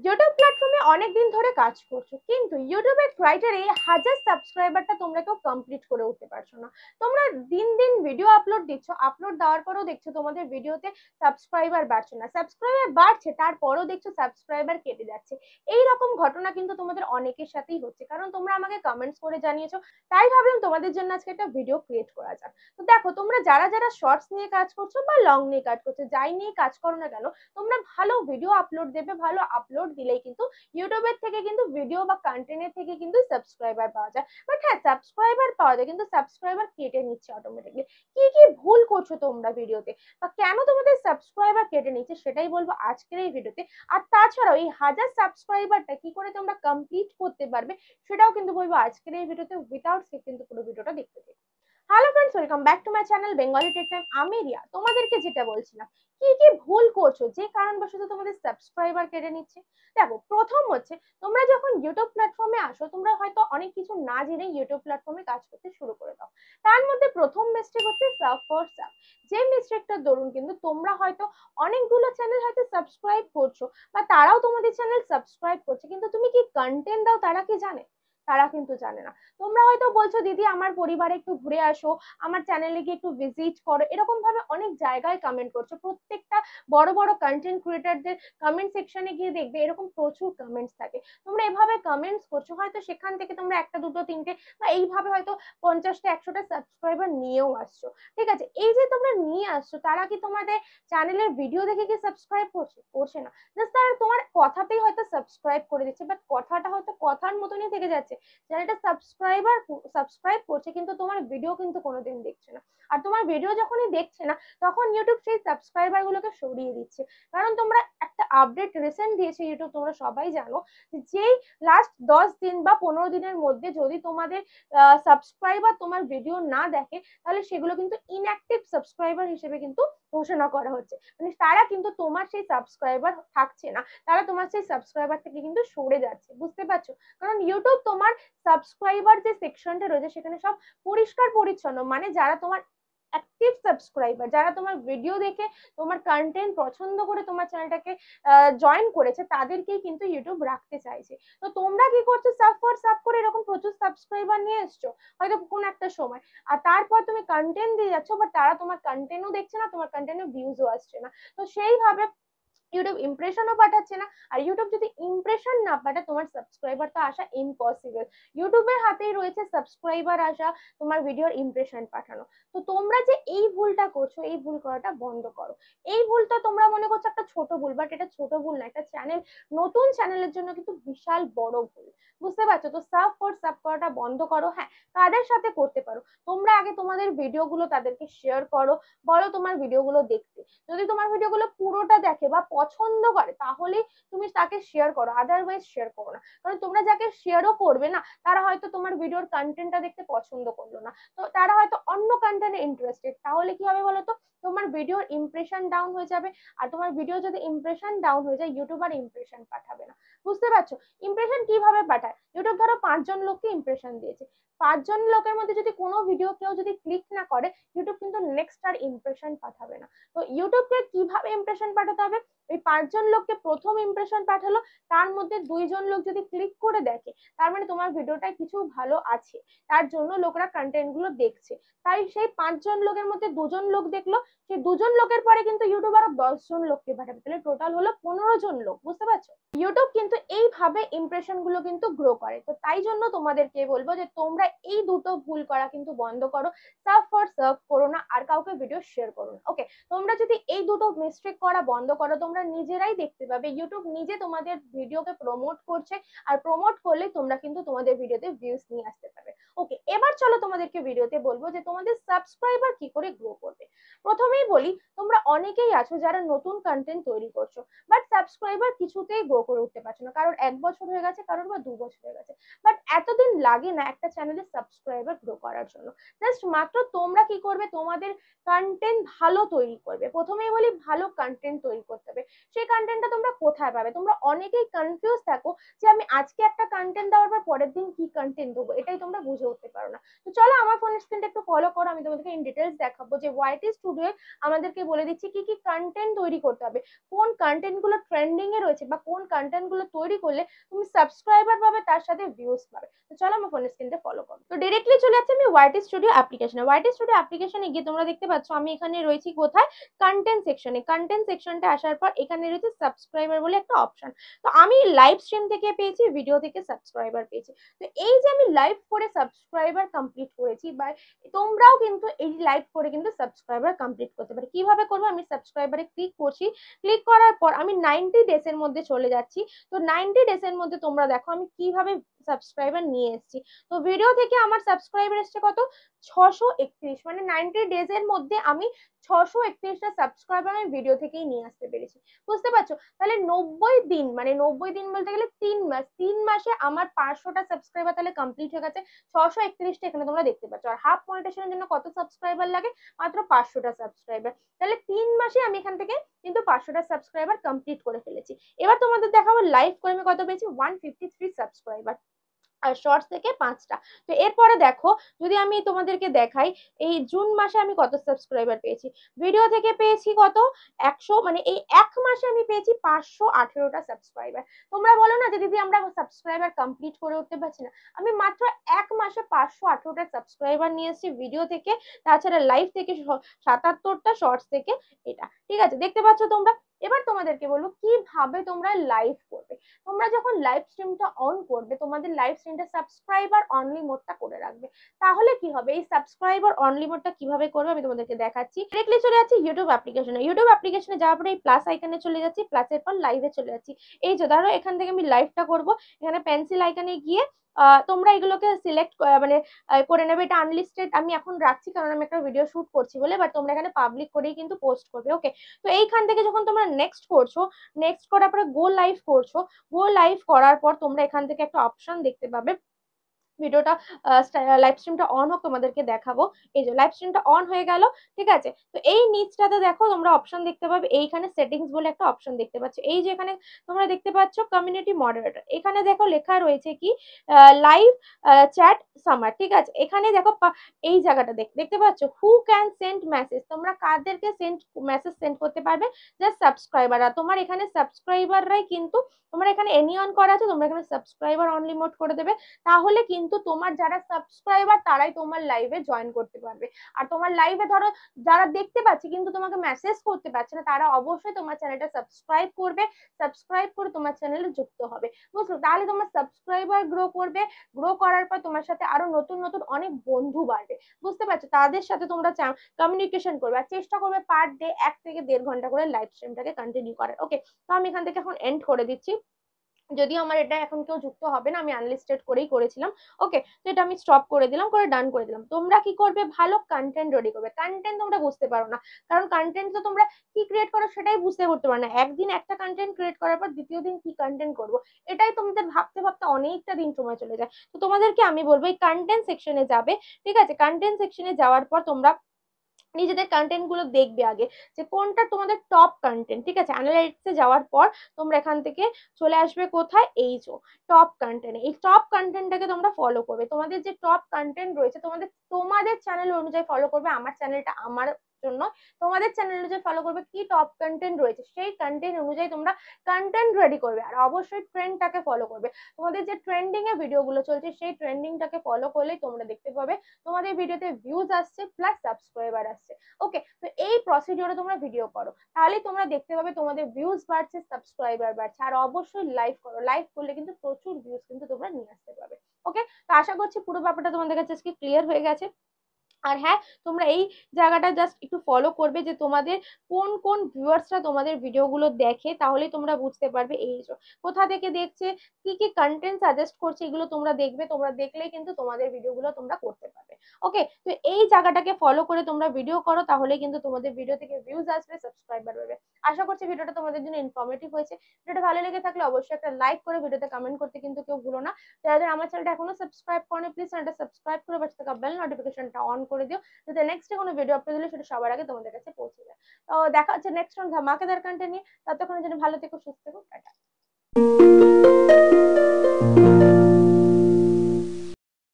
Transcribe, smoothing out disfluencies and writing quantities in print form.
YouTube প্ল্যাটফর্মে অনেকদিন ধরে কাজ করছো, কিন্তু ইউটিউবের ক্রাইটেরিয়া 1000 সাবস্ক্রাইবারটা তোমরা কেউ কমপ্লিট করে উঠতে পারছো না। তোমরা দিন দিন ভিডিও আপলোড দিচ্ছ, আপলোড দেওয়ার পরেও দেখছো তোমাদের ভিডিওতে সাবস্ক্রাইবার বাড়ছে না, সাবস্ক্রাইবার বাড়ছে তারপরেও দেখছো সাবস্ক্রাইবার কেটে যাচ্ছে। এই রকম ঘটনা কিন্তু তোমাদের অনেকের সাথেই হচ্ছে, কারণ তোমরা আমাকে কমেন্টস করে জানিয়েছো। তাই ভাবলাম তোমাদের জন্য আজকে একটা ভিডিও ক্রিয়েট করা যাক। তো দেখো, তোমরা যারা যারা শর্টস নিয়ে কাজ করছো বা লং নিয়ে কাজ করছো, যাই নিয়ে কাজ করো না কেন, তোমরা ভালো ভিডিও আপলোড দেবে, ভালো আপলোড দিলেই কিন্তু ইউটিউবের থেকে কিন্তু ভিডিও বা কন্টেন্টের থেকে কিন্তু সাবস্ক্রাইবার পাওয়া যায়। বাট হ্যাঁ, সাবস্ক্রাইবার পাওয়া যায়, কিন্তু সাবস্ক্রাইবার কেটে নিচ্ছে অটোমেটিকলি। কি কি ভুল করছো তোমরা ভিডিওতে, বা কেন তোমাদের সাবস্ক্রাইবার কেটে নিচ্ছে, সেটাই বলবো আজকের এই ভিডিওতে। আর তাছাড়াও এই 1000 সাবস্ক্রাইবারটা কি করে তোমরা কমপ্লিট করতে পারবে, সেটাও কিন্তু বলবো আজকের এই ভিডিওতে। উইদাউট স্কিপ কিন্তু পুরো ভিডিওটা দেখতে থাকো। Hello friends, welcome back to my channel Bengali tech time. আমি রিয়া। তোমাদেরকে যেটা বলছিলাম, কি কি ভুল করছো যে কারণবশত তোমাদের সাবস্ক্রাইবার কেটে নিচ্ছে। দেখো, প্রথম হচ্ছে, তোমরা যখন ইউটিউব প্ল্যাটফর্মে আসো, তোমরা হয়তো অনেক কিছু না জেনে ইউটিউব প্ল্যাটফর্মে কাজ করতে শুরু করে দাও। তার মধ্যে প্রথম মিস্টেক হচ্ছে সাব ফর সাব। যে মিস্টেকটার দরুন কিন্তু তোমরা হয়তো অনেকগুলো চ্যানেল হয়তো সাবস্ক্রাইব করছো, বা তারাও তোমাদের চ্যানেল সাবস্ক্রাইব করছে, কিন্তু তুমি কি কন্টেন্ট দাও তারা কি জানে? তারা কিন্তু জানে না। তোমরা হয়তো বলছো, দিদি আমার পরিবারে একটু ঘুরে আসো, আমার চ্যানেলে গিয়ে একটু ভিজিট করো, এরকম ভাবে অনেক জায়গায় কমেন্ট করছো। প্রত্যেকটা বড় বড় কন্টেন্ট ক্রিয়েটারদের কমেন্ট সেকশনে গিয়ে দেখবে এরকম প্রচুর কমেন্টস থাকে। তোমরা এভাবে কমেন্টস করছো, হয়তো সেখান থেকে তোমরা একটা দুটো তিনটে বা এইভাবে হয়তো 50টা 100টা সাবস্ক্রাইবার নিয়েও আসছো। ঠিক আছে, এই যে তোমরা নিয়ে আসছো, তারা কি তোমাদের চ্যানেলের ভিডিও দেখে কি সাবস্ক্রাইব করছে? করছে না। জাস্ট তারা তোমার কথাতেই হয়তো সাবস্ক্রাইব করে দিচ্ছে, বাট কথাটা হয়তো কথার মতনই থেকে যাচ্ছে। চ্যানেলটা সাবস্ক্রাইব করছে, কিন্তু তোমার ভিডিও কিন্তু কোনোদিন দেখছে না। আর তোমার ভিডিও যখনই দেখছে না, তখন ইউটিউব সেই সাবস্ক্রাইবার গুলোকে সরিয়ে দিচ্ছে। কারণ তোমরা একটা আপডেট রিসেন্ট দিয়েছে ইউটিউব, তোমরা সবাই জানো, যেই লাস্ট 10 দিন বা 15 দিনের মধ্যে যদি তোমাদের সাবস্ক্রাইবার তোমার ভিডিও না দেখে, তাহলে সেগুলো কিন্তু ইনঅ্যাক্টিভ সাবস্ক্রাইবার হিসেবে কিন্তু ঘোষণা করা হচ্ছে। মানে তারা কিন্তু তোমার সেই সাবস্ক্রাইবার থাকছে না, তারা তোমার সেই সাবস্ক্রাইবার থেকে কিন্তু সরে যাচ্ছে। বুঝতে পারছো? কারণ ইউটিউব তোমার সাবস্ক্রাইবার যে সেকশনটা রয়েছে সেখানে সব পরিষ্কার পরিচ্ছন্ন, মানে যারা তোমার অ্যাক্টিভ সাবস্ক্রাইবার, যারা তোমার ভিডিও দেখে তোমার কন্টেন্ট পছন্দ করে তোমার চ্যানেলটাকে জয়েন করেছে, তাদেরকেই কিন্তু ইউটিউব রাখতে চাইছে। তো তোমরা কি করছো, সাব ফর সাব করে এরকম প্রচুর সাবস্ক্রাইবার নিয়ে এসছো হয়তো কোন একটা সময়, আর তারপর তুমি কন্টেন্ট দিয়ে যাচ্ছ, বাট তারা তোমার কন্টেন্টও দেখছে না, তোমার কন্টেন্টে ভিউজও আসছে না। তো সেইভাবে ইউটিউব ইমপ্রেশনও পাঠাচ্ছে না। আর ইউটিউব যদি ইমপ্রেশন না পাঠায়, তোমার সাবস্ক্রাইবার তো আসা ইম্পসিবল। ইউটিউবের হাতেই রয়েছে সাবস্ক্রাইবার আসা, তোমার ভিডিওর ইমপ্রেশন পাঠানো। তো তোমরা যে এই ভুলটা করছো, এই ভুল করাটা বন্ধ করো। এই ভুলটা তোমরা মনে করছো একটা ছোট ভুল, বাট এটা ছোট ভুল না, একটা চ্যানেল, নতুন চ্যানেলের জন্য কিন্তু বিশাল বড় ভুল। বুঝতে পারছো? তো সাব ফর সাব করাটা বন্ধ করো। হ্যাঁ, কাদের সাথে করতে পারো, তোমরা আগে তোমাদের ভিডিওগুলো তাদেরকে শেয়ার করো, বলো তোমার ভিডিওগুলো দেখতে। যদি তোমার ভিডিওগুলো পুরোটা দেখে বা পছন্দ করে, তাহলে তুমি তাকে শেয়ার করো, আদারওয়াইজ শেয়ার করো না। কারণ তোমরা যাকে শেয়ারও করবে না, তারা হয়তো তোমার ভিডিওর কন্টেন্টটা দেখতে পছন্দ করলো না, তো তারা হয়তো অন্য কন্টেন্টে ইন্টারেস্টেড। তাহলে কি হবে বলো তো? তোমার ভিডিওর ইমপ্রেশন ডাউন হয়ে যাবে। আর তোমার ভিডিও যদি ইমপ্রেশন ডাউন হয়ে যায়, ইউটিউব আর ইমপ্রেশন পাঠাবে না। বুঝতে পারছো? ইমপ্রেশন কিভাবে পাঠায়? ইউটিউব ধরো 5 জন লোককে ইমপ্রেশন দিয়েছে, 5 জন লোকের মধ্যে যদি কোনো ভিডিও কেউ যদি ক্লিক না করে, ইউটিউব কিন্তু নেক্সট আর ইমপ্রেশন পাঠাবে না। তো ইউটিউবকে কিভাবে ইমপ্রেশন পাঠাতে হবে? ওই 5 জন লোককে প্রথম ইমপ্রেশন পাঠালো, তার মধ্যে 2 জন লোক যদি ক্লিক করে দেখে, তার মানে তোমার ভিডিওটায় কিছু ভালো আছে, তার জন্য লোকরা কন্টেন্ট গুলো দেখছে। তাই সেই 5 জন লোকের মধ্যে 2 জন লোক দেখলো, সেই 2 জন লোকের পরে কিন্তু ইউটিউব আরো 10 জন লোককে পাঠাবে, তাহলে টোটাল হলো 15 জন লোক। বুঝতে পারছো? ইউটিউব কিন্তু এইভাবে ইমপ্রেশন গুলো কিন্তু গ্রো করে। তো তাই জন্য তোমাদেরকে বলবো যে তোমরা এই দুটো ভুল করা কিন্তু বন্ধ করো। সার্ভ ফর সার্ভ করো না, আর কাউকে ভিডিও শেয়ার করো না। ওকে, তোমরা যদি এই দুটো মিস্টেক করা বন্ধ করো, তোমরা নিজেরাই দেখতে পাবে ইউটিউব নিজে তোমাদের ভিডিওকে প্রমোট করছে। আর প্রমোট করলে তোমরা কিন্তু তোমাদের ভিডিওতে ভিউজ নিয়ে আসতে পারবে। ওকে, এবার চলো তোমাদেরকে ভিডিওতে বলবো যে তোমাদের সাবস্ক্রাইবার কি করে গ্রো করবে। প্রথমেই বলি, তোমরা অনেকেই আছো যারা নতুন কন্টেন্ট তৈরি করছো, বাট সাবস্ক্রাইবার কিছুতেই গ্রো করে উঠতে পারছো না। কারণ 1 বছর হয়ে গেছে, কারোর বা 2 বছর হয়ে গেছে। বাট এতদিন লাগে না একটা চ্যানেলের সাবস্ক্রাইবার গ্রো করার জন্য। জাস্ট মাত্র তোমরা কি করবে, তোমাদের কন্টেন্ট ভালো তৈরি করবে। প্রথমেই বলি ভালো কন্টেন্ট তৈরি করতে হবে। সেই কন্টেন্টটা তোমরা কোথায় পাবে? তোমরা অনেকেই কনফিউজ থাকো যে আমি আজকে একটা কন্টেন্ট দেওয়ার পর পরের দিন কি কন্টেন্ট দেবো, এটাই তোমরা বুঝে উঠতে পারো না। তো চলো আমার ফোনের স্ক্রিনটা একটু ফলো করো, আমি তোমাদেরকে ইন ডিটেলস দেখাবো যে ওয়াইটি স্টুডিও আমাদেরকে বলে দিচ্ছি কি কি কন্টেন্ট তৈরি করতে হবে, কোন কন্টেন্ট গুলো ট্রেন্ডিং এ রয়েছে, বা কোন কন্টেন্ট গুলো তৈরি করলে তুমি সাবস্ক্রাইবার পাবে, তার সাথে ভিউজ পাবে। তো চলো আমার ফোনের স্ক্রিনটা ফলো করো। তো ডিরেক্টলি চলে যাচ্ছে আমি ওয়াইটি স্টুডিও অ্যাপ্লিকেশনে। ওয়াইটি স্টুডিও অ্যাপ্লিকেশনে গিয়ে তোমরা দেখতে পাচ্ছ আমি এখানে রয়েছি কোথায়, কন্টেন্ট সেকশনে। কন্টেন্ট সেকশনটা আসার পর এখানে রয়েছে সাবস্ক্রাইবার বলে একটা অপশন। তো আমি লাইভ স্ট্রিম থেকে পেয়েছি, ভিডিও থেকে সাবস্ক্রাইবার পেয়েছি। তো এই যে আমি লাইভ করে সাবস্ক্রাইবার কমপ্লিট করেছি, বা তোমরাও কিন্তু এই লাইভ করে কিন্তু সাবস্ক্রাইবার কমপ্লিট করতে পারো। কিভাবে করবো, আমি সাবস্ক্রাইবারে ক্লিক করছি, ক্লিক করার পর আমি 90 ডেজ এর মধ্যে চলে যাচ্ছি। তো 90 ডেজ এর মধ্যে তোমরা দেখো আমি কিভাবে সাবস্ক্রাইবার নিয়ে এসেছি। তো ভিডিও থেকে আমার সাবস্ক্রাইবার এসছে কত, 631। মানে 90 ডেজ এর মধ্যে আমি 631টা সাবস্ক্রাইবার আমি ভিডিও থেকেই নিয়ে আসতে পেরেছি। বুঝতে পারছো? তাহলে 90 দিন, মানে 90 দিন বলতে গেলে 3 মাস, 3 মাসে আমার 500টা সাবস্ক্রাইবার তাহলে কমপ্লিট হয়ে গেছে। 631টা এখানে তোমরা দেখতে পাচ্ছ। আর হাফ মনিটাইজেশনের জন্য কত সাবস্ক্রাইবার লাগে, মাত্র 500টা সাবস্ক্রাইবার। তাহলে 3 মাসে আমি এখান থেকে কিন্তু 500টা সাবস্ক্রাইবার কমপ্লিট করে ফেলেছি। এবার তোমাদের দেখাবো লাইভ করে আমি কত পেয়েছি, 153 সাবস্ক্রাইবার, আর শর্টস থেকে 5টা। তো এরপরে দেখো, যদি আমি তোমাদেরকে দেখাই এই জুন মাসে আমি কত সাবস্ক্রাইবার পেয়েছি, ভিডিও থেকে পেয়েছি কত, 100। মানে এই 1 মাসে আমি পেয়েছি 518টা সাবস্ক্রাইবার। তোমরা বলো না যে দিদি আমরা সাবস্ক্রাইবার কমপ্লিট করে উঠতে পারছি না। আমি মাত্র 1 মাসে 518টা সাবস্ক্রাইবার নিয়ে এসেছি ভিডিও থেকে, তাছাড়া লাইভ থেকে 77টা, শর্টস থেকে এটা। ঠিক আছে, দেখতে পাচ্ছ তোমরা। এবার তোমাদেরকে বলবো কিভাবে তোমরা লাইভ করবে। তোমরা যখন লাইভ স্ট্রিমটা অন করবে, তোমাদের লাইভ স্ট্রিমটা সাবস্ক্রাইবার অনলি মোডটা করে রাখবে। তাহলে কি হবে, এই সাবস্ক্রাইবার অনলি মোডটা কিভাবে করবে আমি তোমাদেরকে দেখাচ্ছি। ডিরেক্টলি চলে যাচ্ছি ইউটিউব অ্যাপ্লিকেশনে। ইউটিউব অ্যাপ্লিকেশনে যাওয়ার পরে এই প্লাস আইকনে চলে যাচ্ছি, প্লাসের পর লাইভে চলে যাচ্ছি। এই যে ধরো এখান থেকে আমি লাইভটা করব, এখানে পেন্সিল আইকনে গিয়ে তোমরা এগুলোকে সিলেক্ট মানে করে নেবে। এটা আনলিস্টেড আমি এখন রাখছি, কারণ আমি একটা ভিডিও শুট করছি বলে, বাট তোমরা এখানে পাবলিক করেই কিন্তু পোস্ট করবে। ওকে, তো এইখান থেকে যখন তোমরা নেক্সট করছো, নেক্সট করার পরে গো লাইভ করছো, গো লাইভ করার পর তোমরা এখান থেকে একটা অপশন দেখতে পাবে, ভিডিওটা লাইভ স্ট্রিমটা অন হোক, তোমাদেরকে দেখাবো। এই যে লাইভ স্ট্রিমটা অন হয়ে গেল। ঠিক আছে, তো এই নিচটাতে দেখো তোমরা অপশন দেখতে পাবে, এইখানে সেটিংস বলে একটা অপশন দেখতে পাচ্ছ। এই যে এখানে তোমরা দেখতে পাচ্ছ কমিউনিটি মডারেটর, এখানে দেখো লেখা রয়েছে কি লাইভ চ্যাট সামার। ঠিক আছে, এখানে দেখো এই জায়গাটা দেখতে পাচ্ছ হু ক্যান সেন্ড মেসেজ, তোমরা কাদেরকে মেসেজ সেন্ড করতে পারবে, জাস্ট সাবস্ক্রাইবার। আর তোমার এখানে সাবস্ক্রাইবাররাই কিন্তু, তোমার এখানে এনি অন করা আছে, তোমরা এখানে সাবস্ক্রাইবার অনলি মোড করে দেবে। তাহলে কিন্তু তোমার যারা সাবস্ক্রাইবার তারাই তোমার লাইভে জয়েন করতে পারবে। আর তোমার লাইভে ধরো যারা দেখতে পাচ্ছে কিন্তু তোমাকে মেসেজ করতে পারছে না, তারা অবশ্যই তোমার চ্যানেলটা সাবস্ক্রাইব করবে, সাবস্ক্রাইব করে তোমার চ্যানেলে যুক্ত হবে। বুঝলো? তাহলে তোমার সাবস্ক্রাইবার গ্রো করবে, গ্রো করার পর তোমার সাথে আরো নতুন নতুন অনেক বন্ধু বাড়বে। বুঝতে পারছো? তাদের সাথে তোমরা কমিউনিকেশন করবে, আর চেষ্টা করবে পার ডে 1 থেকে 1.5 ঘন্টা করে লাইভ স্ট্রিমটাকে কন্টিনিউ করার। ওকে, তো আমি এখান থেকে এখন এন্ড করে দিচ্ছি। যদিও আমার এটা এখন কেউ যুক্ত হবে না, আমি আনলিস্টেড করেই করেছিলাম। ওকে, তো এটা আমি স্টপ করে দিলাম, করে ডান করে দিলাম। তোমরা কি করবে, ভালো কন্টেন্ট রেডি করবে। কন্টেন্ট তোমরা বুঝতে পারো না, কারণ কন্টেন্ট তো তোমরা কি ক্রিয়েট করো সেটাই বুঝতে করতে পারো না। একদিন একটা কন্টেন্ট ক্রিয়েট করার পর দ্বিতীয় দিন কি কন্টেন্ট করবো, এটাই তোমাদের ভাবতে ভাবতে অনেকটা দিন সময় চলে যায়। তো তোমাদেরকে আমি বলবো এই কন্টেন্ট সেকশনে যাবে। ঠিক আছে, কন্টেন্ট সেকশনে যাওয়ার পর তোমরা নিজেদের কন্টেন্ট গুলো দেখবে আগে, যে কোনটা তোমাদের টপ কন্টেন্ট। ঠিক আছে, অ্যানালাইটিক্সে যাওয়ার পর তোমরা এখান থেকে চলে আসবে কোথায়, এই যে টপ কন্টেন্ট। এই টপ কন্টেন্টটাকে তোমরা ফলো করবে। তোমাদের যে টপ কন্টেন্ট রয়েছে তোমাদের চ্যানেল অনুযায়ী ফলো করবে। আমার চ্যানেলটা আমার জন্য, তোমাদের চ্যানেল অনুযায়ী ফলো করবে। কি টপ কন্টেন্ট রয়েছে সেই কন্টেন্ট অনুযায়ী তোমরা কন্টেন্ট রেডি করবে। আর অবশ্যই ট্রেন্ডটাকে ফলো করবে। তোমাদের যে ট্রেন্ডিং এ ভিডিওগুলো চলছে সেই ট্রেন্ডিংটাকে ফলো করলেই তোমরা দেখতে পাবে তোমাদের ভিডিওতে ভিউজ আসছে প্লাস সাবস্ক্রাইবার আসছে। ওকে, তো এই প্রসিডিওরে তোমরা ভিডিও করো, তাহলে তোমরা দেখতে পাবে তোমাদের ভিউজ বাড়ছে, সাবস্ক্রাইবার বাড়ছে। আর অবশ্যই লাইভ করো, লাইভ করলে কিন্তু প্রচুর ভিউজ কিন্তু তোমরা নিয়ে আসতে পারবে। ওকে, তো আশা করছি পুরো ব্যাপারটা তোমাদের কাছে আজকে ক্লিয়ার হয়ে গেছে। আর হ্যাঁ, তোমরা এই জায়গাটা জাস্ট একটু ফলো করবে যে তোমাদের কোন কোন ভিউয়ার্সরা তোমাদের ভিডিওগুলো দেখে, তাহলেই তোমরা বুঝতে পারবে এই কোথা থেকে দেখছে, কি কি কন্টেন্ট সাজেস্ট করছে, এগুলো তোমরা দেখবে। তোমরা দেখলেই কিন্তু তোমাদের ভিডিওগুলো তোমরা করতে পারবে। ওকে, তো এই জায়গাটাকে ফলো করে তোমরা ভিডিও করো, তাহলে কিন্তু তোমাদের ভিডিও থেকে ভিউজ আসবে, সাবস্ক্রাইবার বাড়বে। আশা করছি ভিডিওটা তোমাদের জন্য ইনফরমেটিভ হয়েছে। ভিডিওটা ভালো লেগে থাকলে অবশ্যই একটা লাইক করে ভিডিওতে কমেন্ট করতে কিন্তু কেউ ভুলো না। যারা যারা আমার চ্যানেলটা এখনো সাবস্ক্রাইব করেনি, প্লিজ চ্যানেলটা সাবস্ক্রাইব করে পাশে থাকা বেল নোটিফিকেশনটা অন করে দিও, যাতে নেক্সট কোনো ভিডিও আপলোড দিলে সেটা সবার আগে তোমাদের কাছে পৌঁছে যায়। তো দেখা হচ্ছে নেক্সট কোন ধামাকেদার কন্টেন্ট নিয়ে। ততক্ষণের জন্য ভালো থেকো, সুস্থ থেকো, টাটা।